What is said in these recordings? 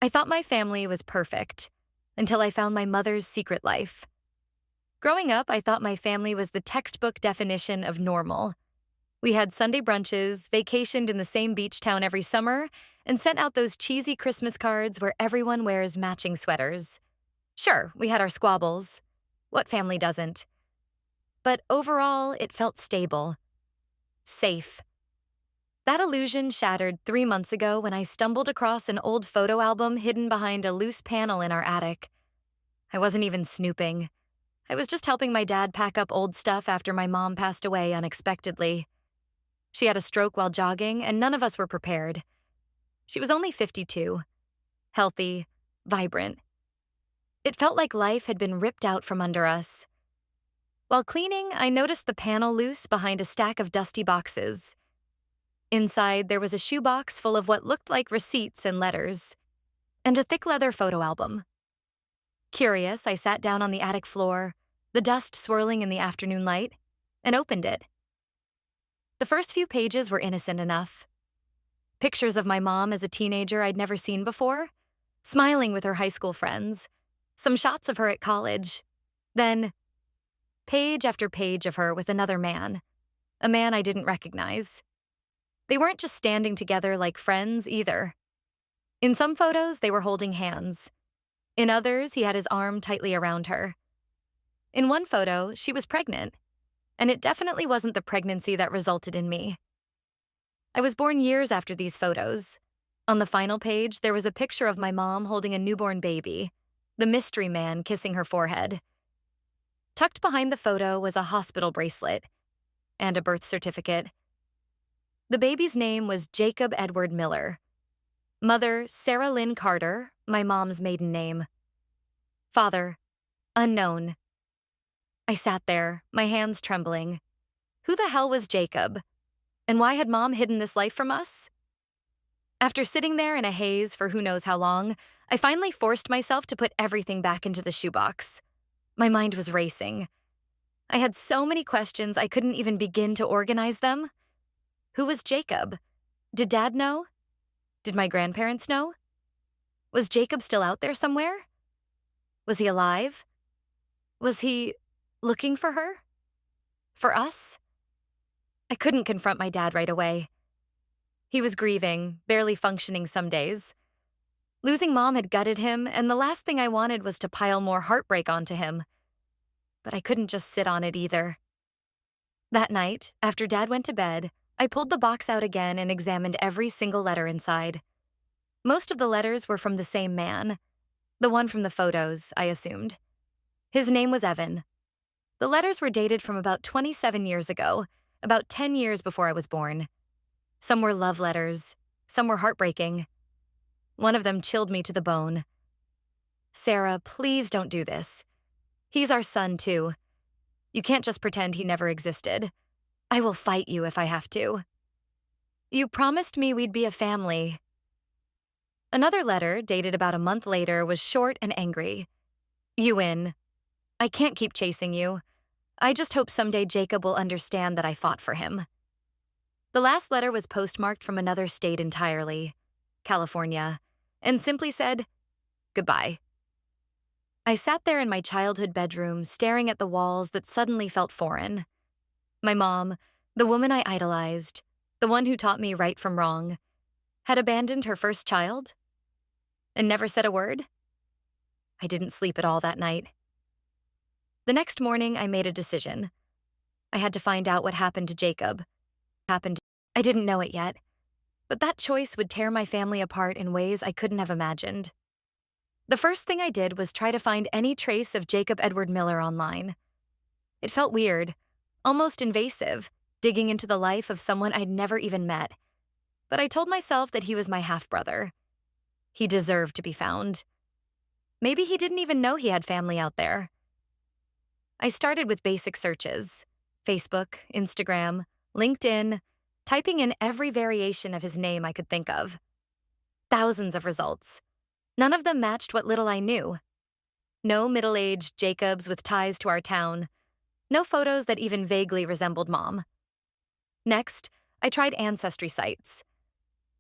I thought my family was perfect until I found my mother's secret life. Growing up, I thought my family was the textbook definition of normal. We had Sunday brunches, vacationed in the same beach town every summer, and sent out those cheesy Christmas cards where everyone wears matching sweaters. Sure, we had our squabbles. What family doesn't? But overall, it felt stable. Safe. That illusion shattered 3 months ago when I stumbled across an old photo album hidden behind a loose panel in our attic. I wasn't even snooping. I was just helping my dad pack up old stuff after my mom passed away unexpectedly. She had a stroke while jogging, and none of us were prepared. She was only 52, healthy, vibrant. It felt like life had been ripped out from under us. While cleaning, I noticed the panel loose behind a stack of dusty boxes. Inside, there was a shoebox full of what looked like receipts and letters, and a thick leather photo album. Curious, I sat down on the attic floor, the dust swirling in the afternoon light, and opened it. The first few pages were innocent enough. Pictures of my mom as a teenager I'd never seen before, smiling with her high school friends, some shots of her at college, then page after page of her with another man, a man I didn't recognize. They weren't just standing together like friends either. In some photos, they were holding hands. In others, he had his arm tightly around her. In one photo, she was pregnant, and it definitely wasn't the pregnancy that resulted in me. I was born years after these photos. On the final page, there was a picture of my mom holding a newborn baby, the mystery man kissing her forehead. Tucked behind the photo was a hospital bracelet and a birth certificate. The baby's name was Jacob Edward Miller. Mother, Sarah Lynn Carter, my mom's maiden name. Father, unknown. I sat there, my hands trembling. Who the hell was Jacob? And why had Mom hidden this life from us? After sitting there in a haze for who knows how long, I finally forced myself to put everything back into the shoebox. My mind was racing. I had so many questions I couldn't even begin to organize them. Who was Jacob? Did Dad know? Did my grandparents know? Was Jacob still out there somewhere? Was he alive? Was he looking for her? For us? I couldn't confront my dad right away. He was grieving, barely functioning some days. Losing Mom had gutted him, and the last thing I wanted was to pile more heartbreak onto him. But I couldn't just sit on it either. That night, after Dad went to bed, I pulled the box out again and examined every single letter inside. Most of the letters were from the same man. The one from the photos, I assumed. His name was Evan. The letters were dated from about 27 years ago, about 10 years before I was born. Some were love letters, some were heartbreaking. One of them chilled me to the bone. Sarah, please don't do this. He's our son, too. You can't just pretend he never existed. I will fight you if I have to. You promised me we'd be a family. Another letter, dated about a month later, was short and angry. You win. I can't keep chasing you. I just hope someday Jacob will understand that I fought for him. The last letter was postmarked from another state entirely, California, and simply said, goodbye. I sat there in my childhood bedroom, staring at the walls that suddenly felt foreign. My mom, the woman I idolized, the one who taught me right from wrong, had abandoned her first child and never said a word. I didn't sleep at all that night. The next morning, I made a decision. I had to find out what happened to Jacob. I didn't know it yet, but that choice would tear my family apart in ways I couldn't have imagined. The first thing I did was try to find any trace of Jacob Edward Miller online. It felt weird, almost invasive, digging into the life of someone I'd never even met. But I told myself that he was my half-brother. He deserved to be found. Maybe he didn't even know he had family out there. I started with basic searches: Facebook, Instagram, LinkedIn, typing in every variation of his name I could think of. Thousands of results. None of them matched what little I knew. No middle-aged Jacobs with ties to our town. No photos that even vaguely resembled Mom. Next, I tried ancestry sites.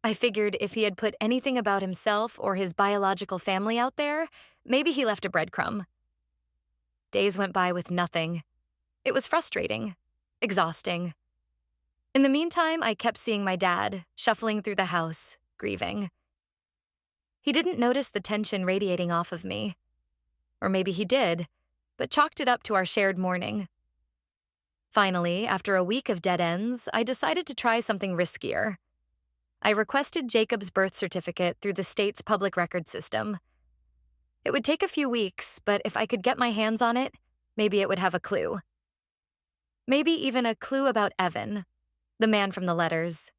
I figured if he had put anything about himself or his biological family out there, maybe he left a breadcrumb. Days went by with nothing. It was frustrating, exhausting. In the meantime, I kept seeing my dad, shuffling through the house, grieving. He didn't notice the tension radiating off of me. Or maybe he did, but chalked it up to our shared mourning. Finally, after a week of dead ends, I decided to try something riskier. I requested Jacob's birth certificate through the state's public record system. It would take a few weeks, but if I could get my hands on it, maybe it would have a clue. Maybe even a clue about Evan, the man from the letters.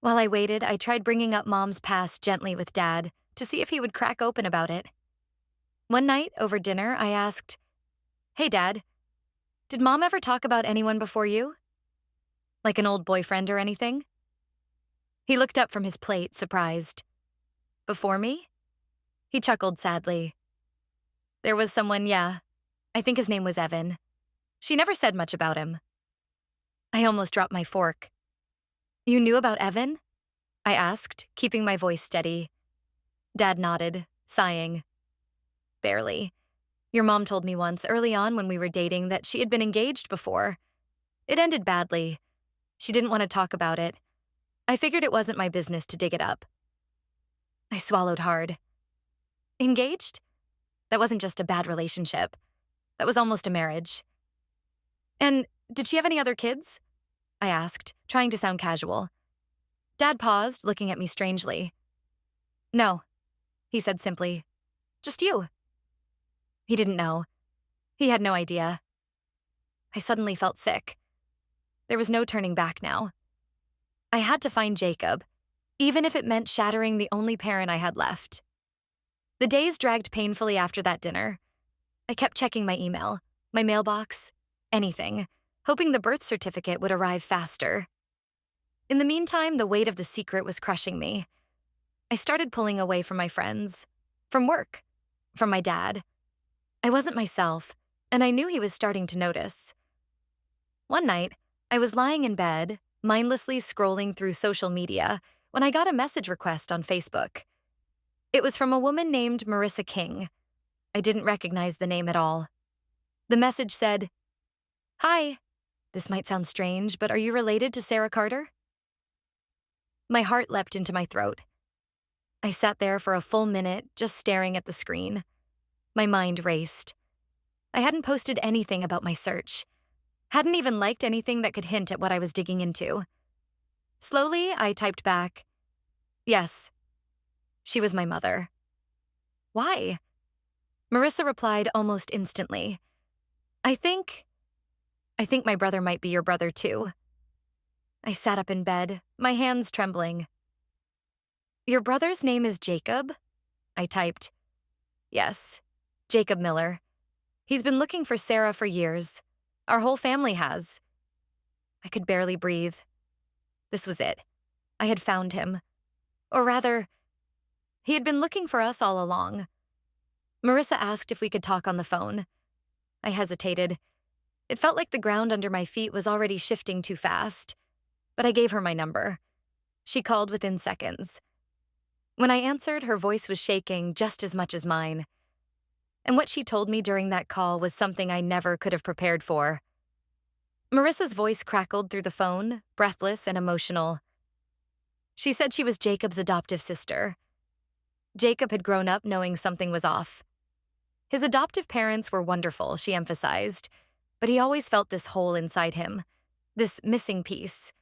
While I waited, I tried bringing up Mom's past gently with Dad to see if he would crack open about it. One night, over dinner, I asked, "Hey, Dad, did Mom ever talk about anyone before you? Like an old boyfriend or anything?" He looked up from his plate, surprised. "Before me?" He chuckled sadly. "There was someone, yeah. I think his name was Evan. She never said much about him." I almost dropped my fork. "You knew about Evan?" I asked, keeping my voice steady. Dad nodded, sighing. "Barely. Your mom told me once, early on when we were dating, that she had been engaged before. It ended badly. She didn't want to talk about it. I figured it wasn't my business to dig it up." I swallowed hard. Engaged? That wasn't just a bad relationship. That was almost a marriage. "And did she have any other kids?" I asked, trying to sound casual. Dad paused, looking at me strangely. "No," he said simply. "Just you." He didn't know. He had no idea. I suddenly felt sick. There was no turning back now. I had to find Jacob, even if it meant shattering the only parent I had left. The days dragged painfully after that dinner. I kept checking my email, my mailbox, anything, hoping the birth certificate would arrive faster. In the meantime, the weight of the secret was crushing me. I started pulling away from my friends, from work, from my dad. I wasn't myself, and I knew he was starting to notice. One night, I was lying in bed, mindlessly scrolling through social media, when I got a message request on Facebook. It was from a woman named Marissa King. I didn't recognize the name at all. The message said, "Hi, this might sound strange, but are you related to Sarah Carter?" My heart leapt into my throat. I sat there for a full minute, just staring at the screen. My mind raced. I hadn't posted anything about my search. Hadn't even liked anything that could hint at what I was digging into. Slowly, I typed back, "Yes." She was my mother. "Why?" Marissa replied almost instantly. I think my brother might be your brother too." I sat up in bed, my hands trembling. "Your brother's name is Jacob?" I typed. "Yes, Jacob Miller. He's been looking for Sarah for years. Our whole family has." I could barely breathe. This was it. I had found him. Or rather, he had been looking for us all along. Marissa asked if we could talk on the phone. I hesitated. It felt like the ground under my feet was already shifting too fast. But I gave her my number. She called within seconds. When I answered, her voice was shaking just as much as mine. And what she told me during that call was something I never could have prepared for. Marissa's voice crackled through the phone, breathless and emotional. She said she was Jacob's adoptive sister. Jacob had grown up knowing something was off. His adoptive parents were wonderful, she emphasized, but he always felt this hole inside him, this missing piece.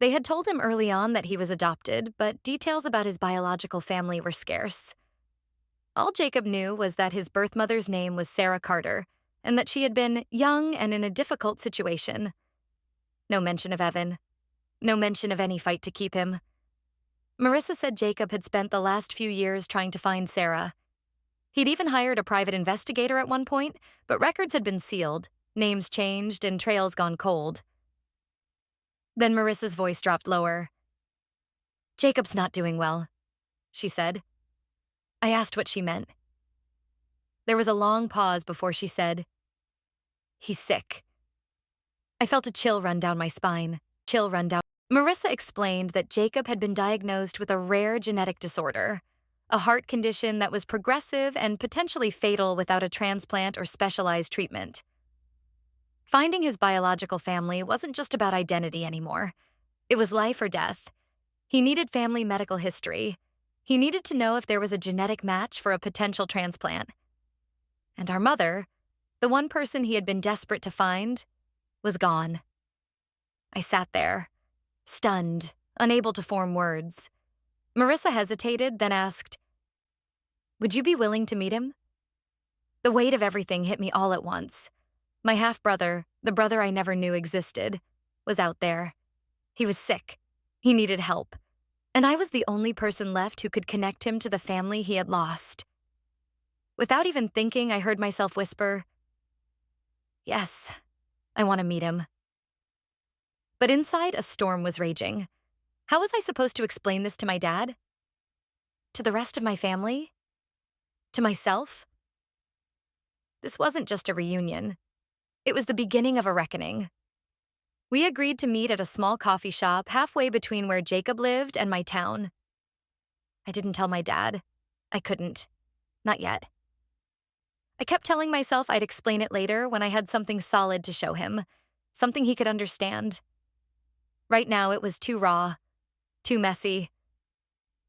They had told him early on that he was adopted, but details about his biological family were scarce. All Jacob knew was that his birth mother's name was Sarah Carter, and that she had been young and in a difficult situation. No mention of Evan. No mention of any fight to keep him. Marissa said Jacob had spent the last few years trying to find Sarah. He'd even hired a private investigator at one point, but records had been sealed, names changed, and trails gone cold. Then Marissa's voice dropped lower. "Jacob's not doing well," she said. I asked what she meant. There was a long pause before she said, "He's sick." I felt a chill run down my spine, chill run down Marissa explained that Jacob had been diagnosed with a rare genetic disorder, a heart condition that was progressive and potentially fatal without a transplant or specialized treatment. Finding his biological family wasn't just about identity anymore. It was life or death. He needed family medical history. He needed to know if there was a genetic match for a potential transplant. And our mother, the one person he had been desperate to find, was gone. I sat there, stunned, unable to form words. Marissa hesitated, then asked, "Would you be willing to meet him?" The weight of everything hit me all at once. My half-brother, the brother I never knew existed, was out there. He was sick. He needed help. And I was the only person left who could connect him to the family he had lost. Without even thinking, I heard myself whisper, "Yes, I want to meet him." But inside, a storm was raging. How was I supposed to explain this to my dad? To the rest of my family? To myself? This wasn't just a reunion. It was the beginning of a reckoning. We agreed to meet at a small coffee shop halfway between where Jacob lived and my town. I didn't tell my dad. I couldn't. Not yet. I kept telling myself I'd explain it later when I had something solid to show him, something he could understand. Right now, it was too raw, too messy.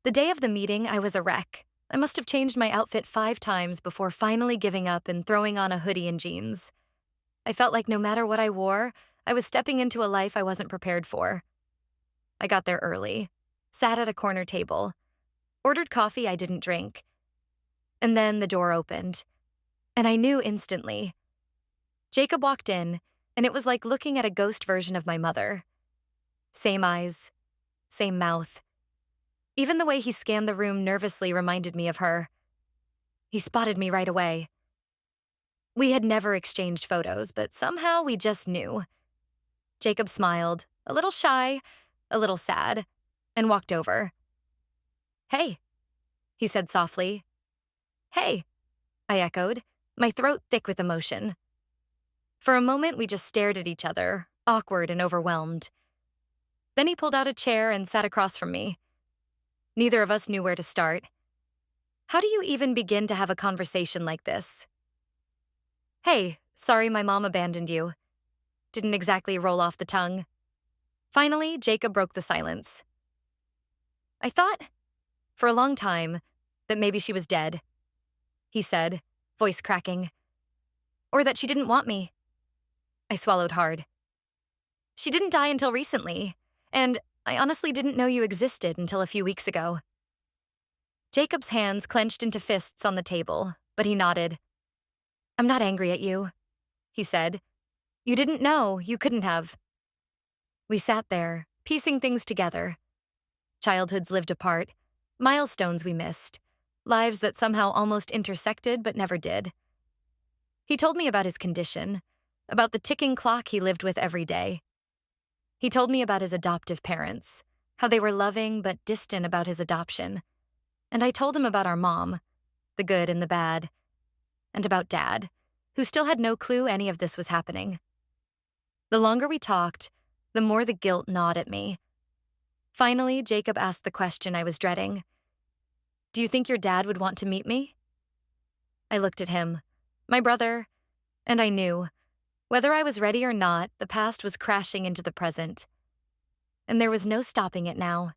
The day of the meeting, I was a wreck. I must have changed my outfit 5 times before finally giving up and throwing on a hoodie and jeans. I felt like no matter what I wore, I was stepping into a life I wasn't prepared for. I got there early, sat at a corner table, ordered coffee I didn't drink. And then the door opened, and I knew instantly. Jacob walked in, and it was like looking at a ghost version of my mother. Same eyes, same mouth. Even the way he scanned the room nervously reminded me of her. He spotted me right away. We had never exchanged photos, but somehow we just knew. Jacob smiled, a little shy, a little sad, and walked over. "Hey," he said softly. "Hey," I echoed, my throat thick with emotion. For a moment, we just stared at each other, awkward and overwhelmed. Then he pulled out a chair and sat across from me. Neither of us knew where to start. How do you even begin to have a conversation like this? "Hey, sorry my mom abandoned you." Didn't exactly roll off the tongue. Finally, Jacob broke the silence. "I thought, for a long time, that maybe she was dead," he said, voice cracking. "Or that she didn't want me." I swallowed hard. "She didn't die until recently, and I honestly didn't know you existed until a few weeks ago." Jacob's hands clenched into fists on the table, but he nodded. "I'm not angry at you," he said. "You didn't know, you couldn't have." We sat there, piecing things together. Childhoods lived apart, milestones we missed, lives that somehow almost intersected but never did. He told me about his condition, about the ticking clock he lived with every day. He told me about his adoptive parents, how they were loving but distant about his adoption. And I told him about our mom, the good and the bad, and about Dad, who still had no clue any of this was happening. The longer we talked, the more the guilt gnawed at me. Finally, Jacob asked the question I was dreading. "Do you think your dad would want to meet me?" I looked at him, my brother, and I knew, whether I was ready or not, the past was crashing into the present. And there was no stopping it now.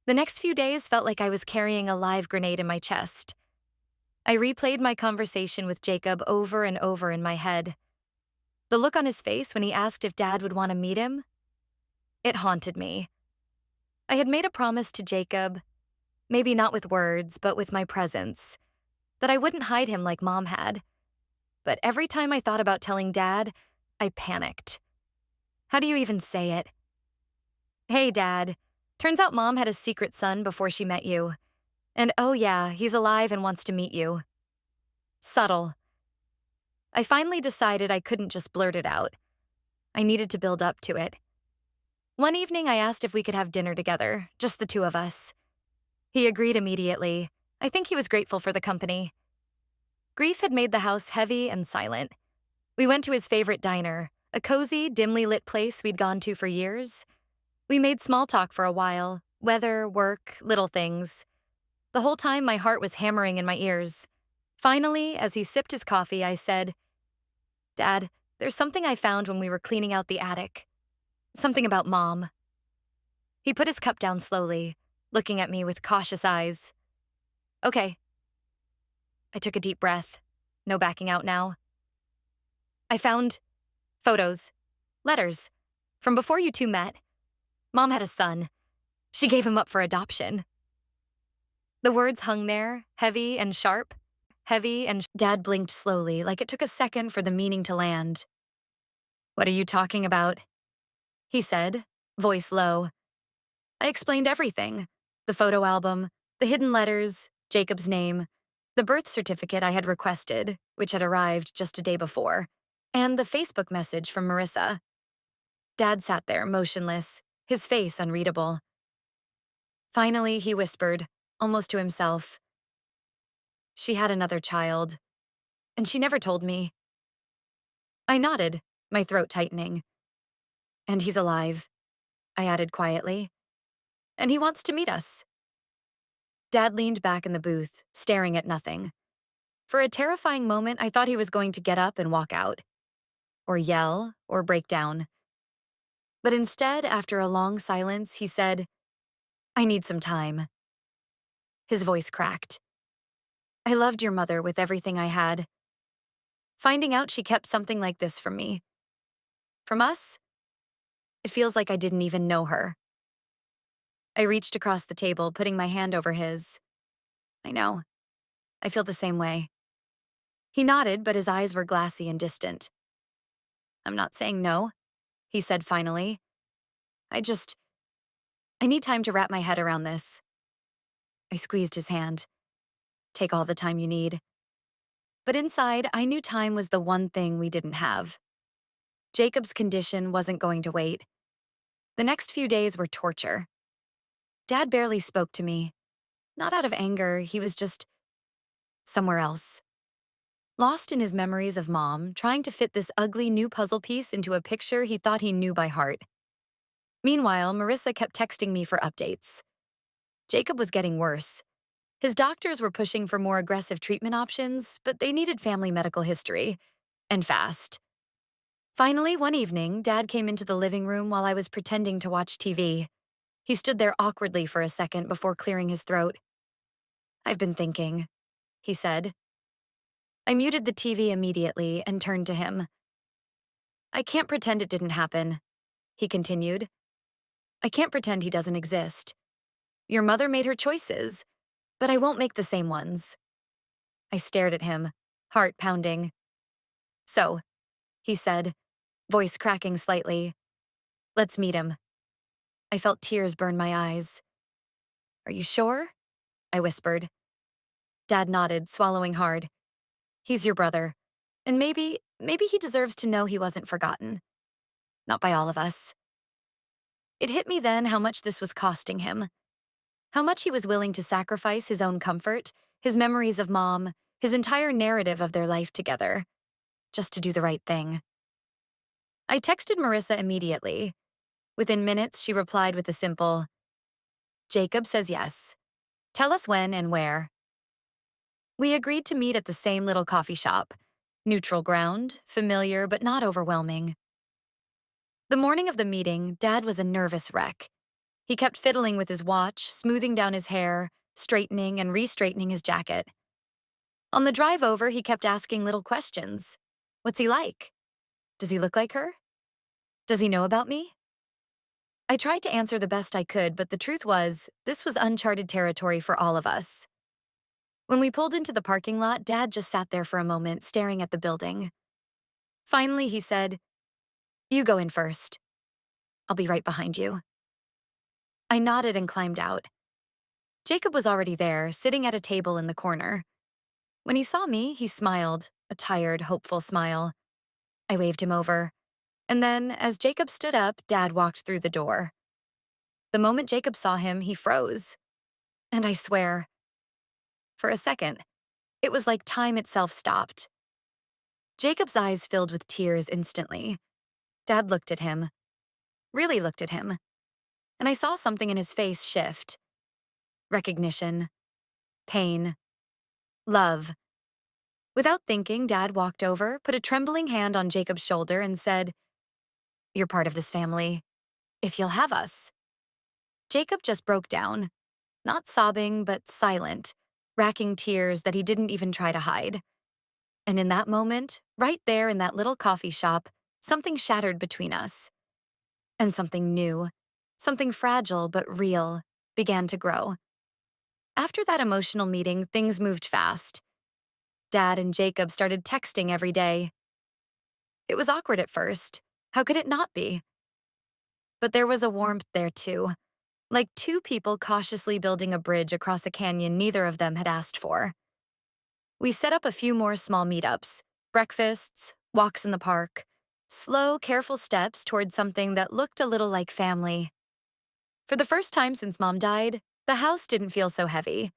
The next few days felt like I was carrying a live grenade in my chest. I replayed my conversation with Jacob over and over in my head. The look on his face when he asked if Dad would want to meet him, it haunted me. I had made a promise to Jacob, maybe not with words, but with my presence, that I wouldn't hide him like Mom had. But every time I thought about telling Dad, I panicked. How do you even say it? "Hey, Dad. Turns out Mom had a secret son before she met you. And oh yeah, he's alive and wants to meet you." Subtle. I finally decided I couldn't just blurt it out. I needed to build up to it. One evening, I asked if we could have dinner together, just the two of us. He agreed immediately. I think he was grateful for the company. Grief had made the house heavy and silent. We went to his favorite diner, a cozy, dimly lit place we'd gone to for years. We made small talk for a while weather, work, little things. The whole time, my heart was hammering in my ears. Finally, as he sipped his coffee, I said, Dad, there's something I found when we were cleaning out the attic. Something about Mom. He put his cup down slowly, looking at me with cautious eyes. Okay. I took a deep breath. No backing out now. I found photos, letters, from before you two met. Mom had a son. She gave him up for adoption. The words hung there, heavy and sharp. Dad blinked slowly, like it took a second for the meaning to land. What are you talking about? He said, voice low. I explained everything. The photo album, the hidden letters, Jacob's name, the birth certificate I had requested, which had arrived just a day before, and the Facebook message from Marissa. Dad sat there, motionless, his face unreadable. Finally, he whispered, almost to himself, She had another child, and she never told me. I nodded, my throat tightening. And he's alive, I added quietly. And he wants to meet us. Dad leaned back in the booth, staring at nothing. For a terrifying moment, I thought he was going to get up and walk out, or yell, or break down. But instead, after a long silence, he said, I need some time. His voice cracked. I loved your mother with everything I had. Finding out she kept something like this from me. From us? It feels like I didn't even know her. I reached across the table, putting my hand over his. I know. I feel the same way. He nodded, but his eyes were glassy and distant. I'm not saying no, he said finally. I need time to wrap my head around this. I squeezed his hand. Take all the time you need. But inside, I knew time was the one thing we didn't have. Jacob's condition wasn't going to wait. The next few days were torture. Dad barely spoke to me. Not out of anger, he was just somewhere else. Lost in his memories of Mom, trying to fit this ugly new puzzle piece into a picture he thought he knew by heart. Meanwhile, Marissa kept texting me for updates. Jacob was getting worse. His doctors were pushing for more aggressive treatment options, but they needed family medical history, and fast. Finally, one evening, Dad came into the living room while I was pretending to watch TV. He stood there awkwardly for a second before clearing his throat. I've been thinking, he said. I muted the TV immediately and turned to him. I can't pretend it didn't happen, he continued. I can't pretend he doesn't exist. Your mother made her choices, but I won't make the same ones. I stared at him, heart pounding. So, he said, voice cracking slightly, let's meet him. I felt tears burn my eyes. Are you sure? I whispered. Dad nodded, swallowing hard. He's your brother, and maybe he deserves to know he wasn't forgotten. Not by all of us. It hit me then how much this was costing him. How much he was willing to sacrifice his own comfort, his memories of Mom, his entire narrative of their life together, just to do the right thing. I texted Marissa immediately. Within minutes, she replied with a simple, Jacob says yes. Tell us when and where. We agreed to meet at the same little coffee shop. Neutral ground, familiar but not overwhelming. The morning of the meeting, Dad was a nervous wreck. He kept fiddling with his watch, smoothing down his hair, straightening and re-straightening his jacket. On the drive over, he kept asking little questions. What's he like? Does he look like her? Does he know about me? I tried to answer the best I could, but the truth was, this was uncharted territory for all of us. When we pulled into the parking lot, Dad just sat there for a moment, staring at the building. Finally, he said, You go in first. I'll be right behind you. I nodded and climbed out. Jacob was already there, sitting at a table in the corner. When he saw me, he smiled, a tired, hopeful smile. I waved him over. And then, as Jacob stood up, Dad walked through the door. The moment Jacob saw him, he froze. And I swear, for a second, it was like time itself stopped. Jacob's eyes filled with tears instantly. Dad looked at him. Really looked at him. and I saw something in his face shift. Recognition, pain, love. Without thinking, Dad walked over, put a trembling hand on Jacob's shoulder, and said, "You're part of this family, if you'll have us." Jacob just broke down, not sobbing, but silent, racking tears that he didn't even try to hide. And in that moment, right there in that little coffee shop, something shattered between us. And something new, something fragile but real, began to grow. After that emotional meeting, things moved fast. Dad and Jacob started texting every day. It was awkward at first. How could it not be? But there was a warmth there too, like two people cautiously building a bridge across a canyon neither of them had asked for. We set up a few more small meetups, breakfasts, walks in the park, slow, careful steps toward something that looked a little like family. For the first time since Mom died, the house didn't feel so heavy.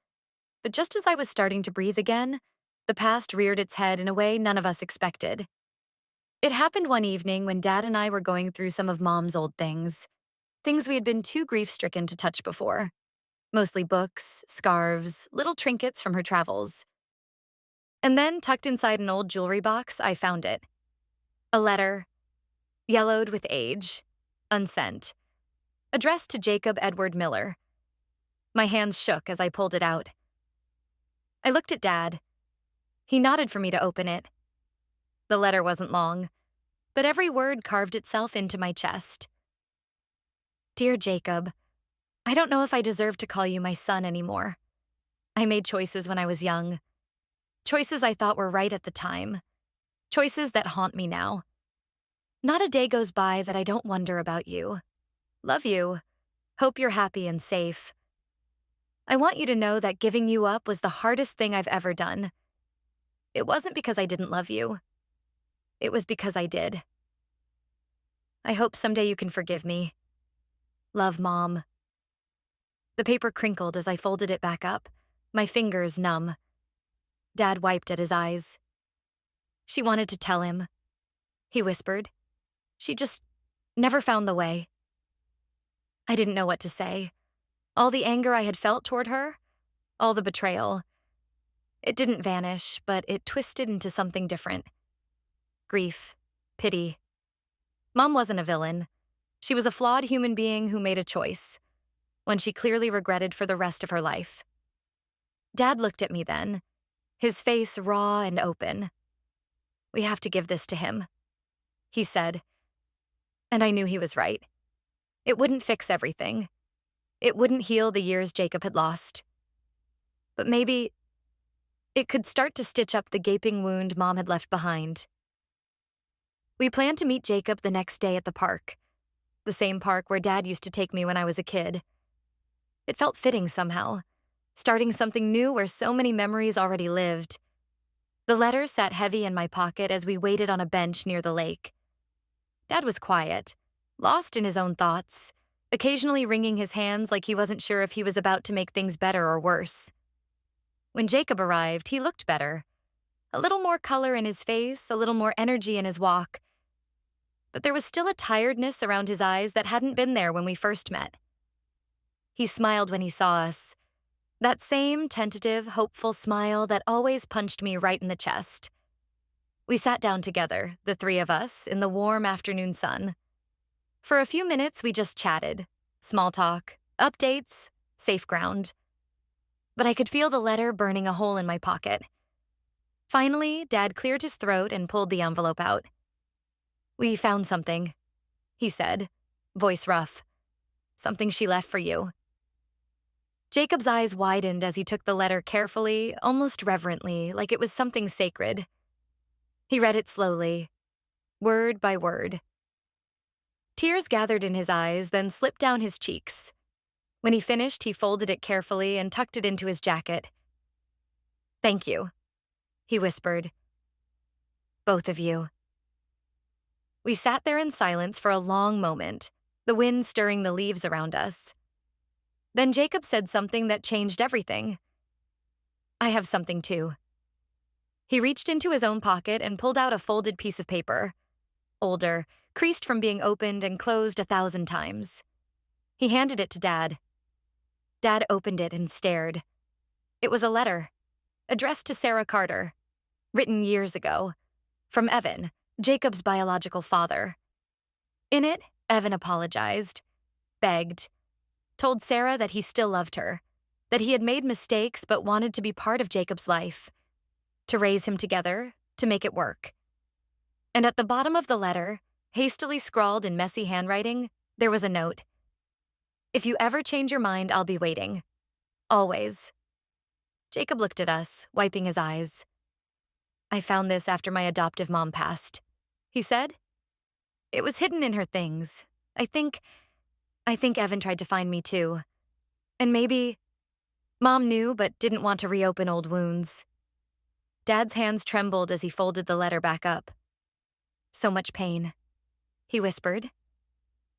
But just as I was starting to breathe again, the past reared its head in a way none of us expected. It happened one evening when Dad and I were going through some of Mom's old things we had been too grief-stricken to touch before. Mostly books, scarves, little trinkets from her travels. And then, tucked inside an old jewelry box, I found it. A letter, yellowed with age, unsent, addressed to Jacob Edward Miller. My hands shook as I pulled it out. I looked at Dad. He nodded for me to open it. The letter wasn't long, but every word carved itself into my chest. Dear Jacob, I don't know if I deserve to call you my son anymore. I made choices when I was young. Choices I thought were right at the time. Choices that haunt me now. Not a day goes by that I don't wonder about you. Love you. Hope you're happy and safe. I want you to know that giving you up was the hardest thing I've ever done. It wasn't because I didn't love you. It was because I did. I hope someday you can forgive me. Love, Mom. The paper crinkled as I folded it back up, my fingers numb. Dad wiped at his eyes. She wanted to tell him, he whispered. She just never found the way. I didn't know what to say. All the anger I had felt toward her, all the betrayal. It didn't vanish, but it twisted into something different. Grief, pity. Mom wasn't a villain. She was a flawed human being who made a choice, one she clearly regretted for the rest of her life. Dad looked at me then, his face raw and open. We have to give this to him, he said. And I knew he was right. It wouldn't fix everything. It wouldn't heal the years Jacob had lost. But maybe it could start to stitch up the gaping wound Mom had left behind. We planned to meet Jacob the next day at the park, the same park where Dad used to take me when I was a kid. It felt fitting somehow, starting something new where so many memories already lived. The letter sat heavy in my pocket as we waited on a bench near the lake. Dad was quiet, lost in his own thoughts, occasionally wringing his hands like he wasn't sure if he was about to make things better or worse. When Jacob arrived, he looked better. A little more color in his face, a little more energy in his walk. But there was still a tiredness around his eyes that hadn't been there when we first met. He smiled when he saw us. That same tentative, hopeful smile that always punched me right in the chest. We sat down together, the three of us, in the warm afternoon sun. For a few minutes, we just chatted. Small talk, updates, safe ground. But I could feel the letter burning a hole in my pocket. Finally, Dad cleared his throat and pulled the envelope out. We found something, he said, voice rough. Something she left for you. Jacob's eyes widened as he took the letter carefully, almost reverently, like it was something sacred. He read it slowly, word by word. Tears gathered in his eyes, then slipped down his cheeks. When he finished, he folded it carefully and tucked it into his jacket. Thank you, he whispered. Both of you. We sat there in silence for a long moment, the wind stirring the leaves around us. Then Jacob said something that changed everything. I have something too. He reached into his own pocket and pulled out a folded piece of paper. Older, creased from being opened and closed 1,000 times. He handed it to Dad. Dad opened it and stared. It was a letter, addressed to Sarah Carter, written years ago, from Evan, Jacob's biological father. In it, Evan apologized, begged, told Sarah that he still loved her, that he had made mistakes but wanted to be part of Jacob's life, to raise him together, to make it work. And at the bottom of the letter, hastily scrawled in messy handwriting, there was a note. "If you ever change your mind, I'll be waiting. Always." Jacob looked at us, wiping his eyes. "I found this after my adoptive mom passed," he said. "It was hidden in her things. I think Evan tried to find me too. And maybe Mom knew but didn't want to reopen old wounds." Dad's hands trembled as he folded the letter back up. "So much pain," he whispered.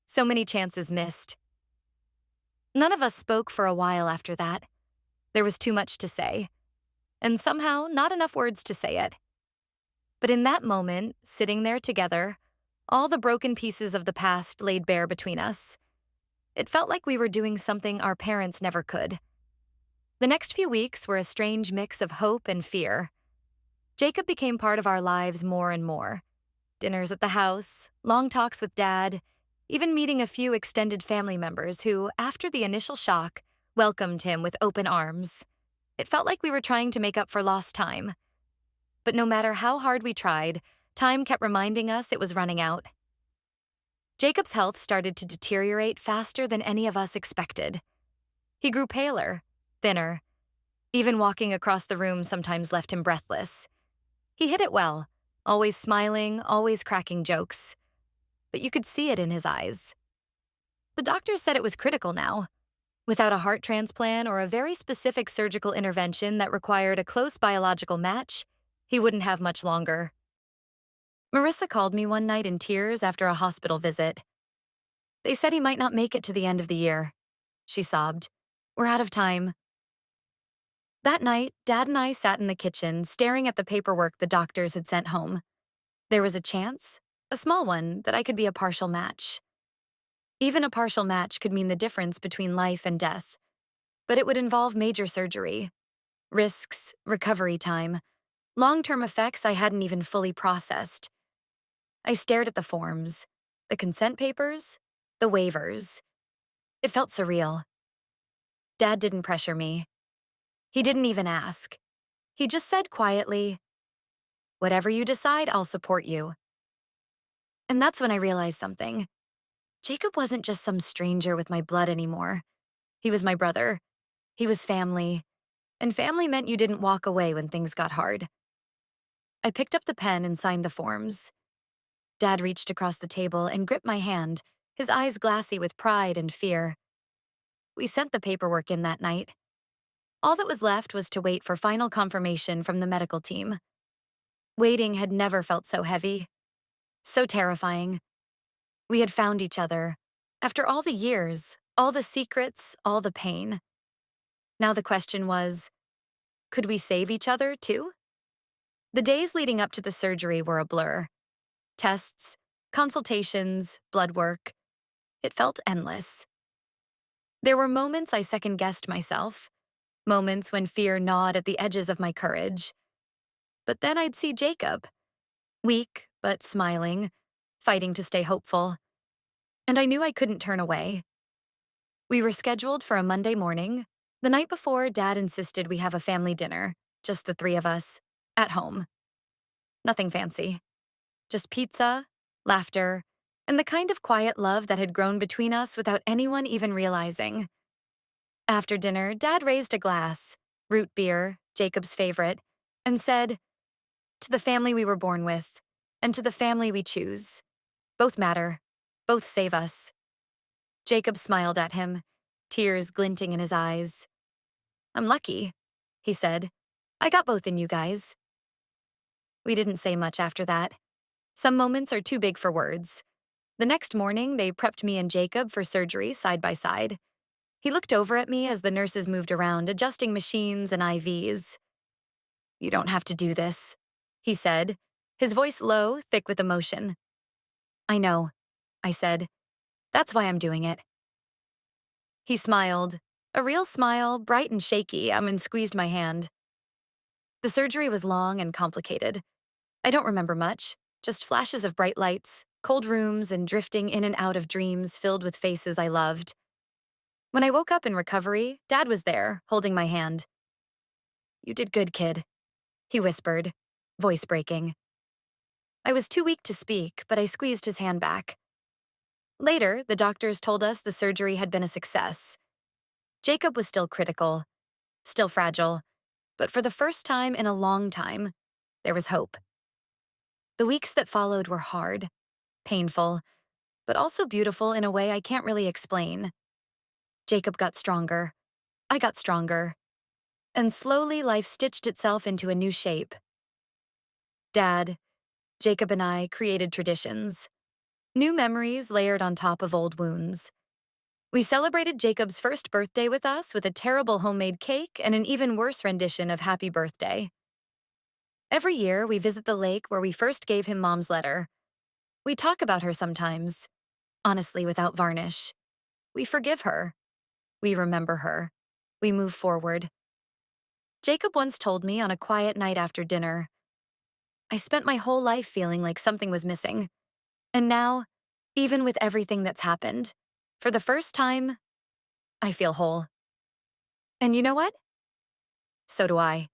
"So many chances missed." None of us spoke for a while after that. There was too much to say, and somehow not enough words to say it. But in that moment, sitting there together, all the broken pieces of the past laid bare between us. It felt like we were doing something our parents never could. The next few weeks were a strange mix of hope and fear. Jacob became part of our lives more and more. Dinners at the house, long talks with Dad, even meeting a few extended family members who, after the initial shock, welcomed him with open arms. It felt like we were trying to make up for lost time. But no matter how hard we tried, time kept reminding us it was running out. Jacob's health started to deteriorate faster than any of us expected. He grew paler, thinner. Even walking across the room sometimes left him breathless. He hid it well, always smiling, always cracking jokes. But you could see it in his eyes. The doctors said it was critical now. Without a heart transplant or a very specific surgical intervention that required a close biological match, he wouldn't have much longer. Marissa called me one night in tears after a hospital visit. "They said he might not make it to the end of the year," she sobbed. "We're out of time." That night, Dad and I sat in the kitchen, staring at the paperwork the doctors had sent home. There was a chance, a small one, that I could be a partial match. Even a partial match could mean the difference between life and death. But it would involve major surgery, risks, recovery time, long-term effects I hadn't even fully processed. I stared at the forms, the consent papers, the waivers. It felt surreal. Dad didn't pressure me. He didn't even ask. He just said quietly, "Whatever you decide, I'll support you." And that's when I realized something. Jacob wasn't just some stranger with my blood anymore. He was my brother. He was family. And family meant you didn't walk away when things got hard. I picked up the pen and signed the forms. Dad reached across the table and gripped my hand, his eyes glassy with pride and fear. We sent the paperwork in that night. All that was left was to wait for final confirmation from the medical team. Waiting had never felt so heavy, so terrifying. We had found each other. After all the years, all the secrets, all the pain. Now the question was, could we save each other too? The days leading up to the surgery were a blur. Tests, consultations, blood work. It felt endless. There were moments I second-guessed myself, moments when fear gnawed at the edges of my courage. But then I'd see Jacob, weak but smiling, fighting to stay hopeful. And I knew I couldn't turn away. We were scheduled for a Monday morning. The night before, Dad insisted we have a family dinner, just the three of us, at home. Nothing fancy. Just pizza, laughter, and the kind of quiet love that had grown between us without anyone even realizing. After dinner, Dad raised a glass, root beer, Jacob's favorite, and said, "To the family we were born with, and to the family we choose. Both matter. Both save us." Jacob smiled at him, tears glinting in his eyes. "I'm lucky," he said. "I got both in you guys." We didn't say much after that. Some moments are too big for words. The next morning, they prepped me and Jacob for surgery side by side. He looked over at me as the nurses moved around, adjusting machines and IVs. "You don't have to do this," he said, his voice low, thick with emotion. "I know," I said. "That's why I'm doing it." He smiled, a real smile, bright and shaky, and squeezed my hand. The surgery was long and complicated. I don't remember much, just flashes of bright lights, cold rooms, and drifting in and out of dreams filled with faces I loved. When I woke up in recovery, Dad was there, holding my hand. "You did good, kid," he whispered, voice breaking. I was too weak to speak, but I squeezed his hand back. Later, the doctors told us the surgery had been a success. Jacob was still critical, still fragile, but for the first time in a long time, there was hope. The weeks that followed were hard, painful, but also beautiful in a way I can't really explain. Jacob got stronger. I got stronger. And slowly life stitched itself into a new shape. Dad, Jacob and I created traditions. New memories layered on top of old wounds. We celebrated Jacob's first birthday with us with a terrible homemade cake and an even worse rendition of Happy Birthday. Every year, we visit the lake where we first gave him Mom's letter. We talk about her sometimes, honestly, without varnish. We forgive her. We remember her. We move forward. Jacob once told me on a quiet night after dinner, "I spent my whole life feeling like something was missing. And now, even with everything that's happened, for the first time, I feel whole." And you know what? So do I.